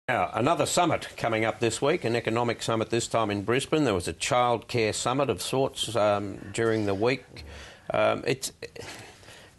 Now, another summit coming up this week, an economic summit this time in Brisbane. There was a childcare summit of sorts during the week.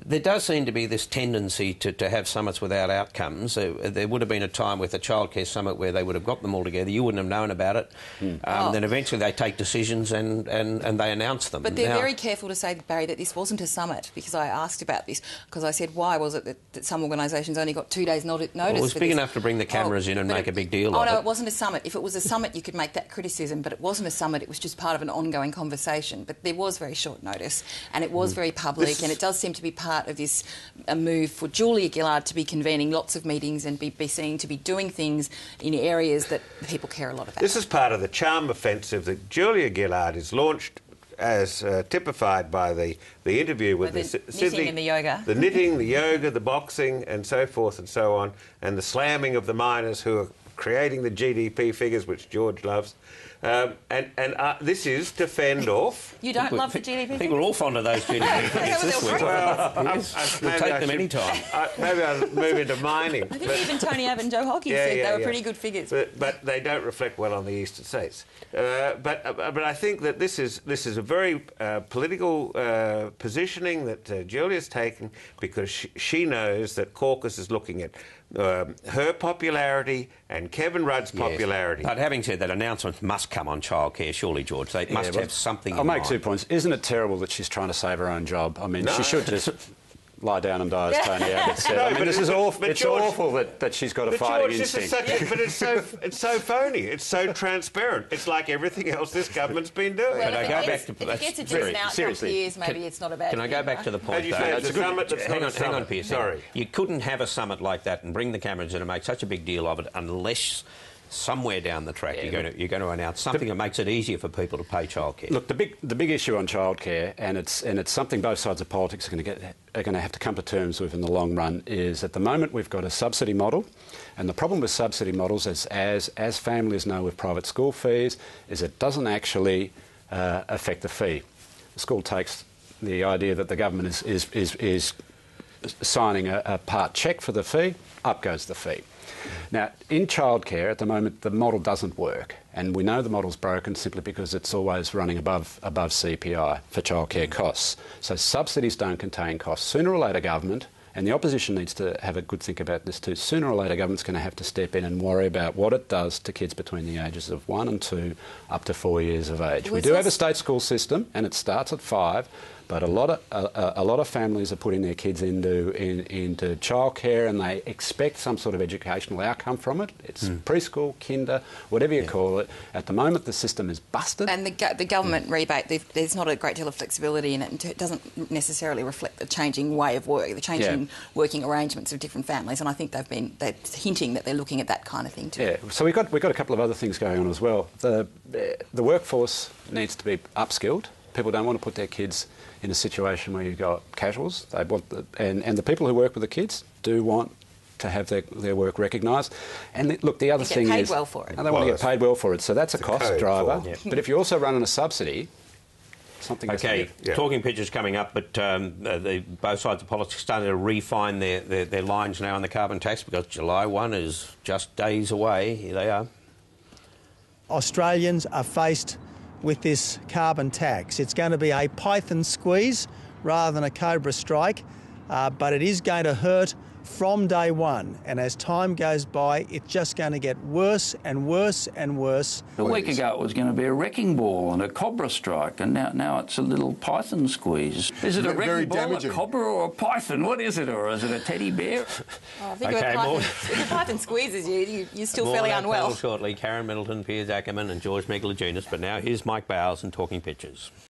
There does seem to be this tendency to have summits without outcomes. There would have been a time with a childcare summit where they would have got them all together. You wouldn't have known about it. Then eventually they take decisions and they announce them. But they're very careful to say, Barry, that this wasn't a summit, because I asked about this, because I said, why was it that some organisations only got 2 days notice well, it was big enough to bring the cameras in and make a big deal of it. Oh, no, it wasn't a summit. If it was a summit, you could make that criticism, but it wasn't a summit. It was just part of an ongoing conversation. But there was very short notice, and it was very public, and it does seem to be part of this a move for Julia Gillard to be convening lots of meetings and be seen to be doing things in areas that people care a lot about. This is part of the charm offensive that Julia Gillard has launched, as typified by the interview with the Sydney, knitting and the yoga. The knitting, the yoga, the boxing and so forth and so on, and the slamming of the miners who are creating the GDP figures, which George loves. This is to fend off... You don't love the GDP figures? I think we're all fond of those GDP figures this week. Well, we'll take them any time. Maybe I'll move into mining. I think even Tony Abbott and Joe Hockey said they were pretty good figures. But they don't reflect well on the eastern states. But I think that this is a very political positioning that Julia's taken, because she knows that caucus is looking at her popularity and Kevin Rudd's popularity. But having said that, announcements must come on childcare, surely, George. They must have something I'll in make mind. 2 points. Isn't it terrible that she's trying to save her own job? I mean, she should just lie down and die, as Tony Abbott said. No, I mean, this is awful. It's George, awful that she's got a fighting instinct. But it's so phony. It's so transparent. It's like everything else this government's been doing. Well, if it gets a decent outcome for years, maybe it's not a bad Can I go back to the point, though? Hang on, Pierce. Sorry. You couldn't have a summit like that and bring the cameras in and make such a big deal of it unless somewhere down the track you're going to announce something that makes it easier for people to pay childcare. Look, the big issue on childcare, and it's something both sides of politics are going to have to come to terms with in the long run, is at the moment we've got a subsidy model, and the problem with subsidy models is, as families know with private school fees, is it doesn't actually affect the fee. The school takes the idea that the government is signing a part cheque for the fee, up goes the fee. Now, in childcare, at the moment, the model doesn't work, and we know the model's broken simply because it's always running above CPI for childcare costs. So subsidies don't contain costs. Sooner or later, government, and the opposition needs to have a good think about this too, sooner or later government's going to have to step in and worry about what it does to kids between the ages of 1 and 2 up to 4 years of age. We do have a state school system, and it starts at 5, but a lot of families are putting their kids into childcare, and they expect some sort of educational outcome from it. It's preschool, kinder, whatever you call it. At the moment, the system is busted. And the government rebate, there's not a great deal of flexibility in it, and it doesn't necessarily reflect the changing way of work, the changing working arrangements of different families. And I think they're hinting that they're looking at that kind of thing too. Yeah. So we've got a couple of other things going on as well. The workforce needs to be upskilled. People don't want to put their kids in a situation where you've got casuals. They want and the people who work with the kids do want to have their work recognised. And look, the other thing is... They get paid well for it. They want to get paid well for it, so that's a cost driver. But if you also run on a subsidy, something... OK, talking pictures coming up, but both sides of politics starting to refine their lines now on the carbon tax, because July 1 is just days away. Here they are. Australians are faced with this carbon tax. It's going to be a python squeeze rather than a cobra strike, but it is going to hurt from day one, and as time goes by, it's just going to get worse and worse and worse. A week ago it was going to be a wrecking ball and a cobra strike, and now it's a little python squeeze. Is it a wrecking ball, a cobra or a python? What is it, or is it a teddy bear? I think if the python squeezes you're still fairly unwell. Shortly, Karen Middleton, Piers Ackerman and George Megalogenis, but now here's Mike Bowers and Talking Pictures.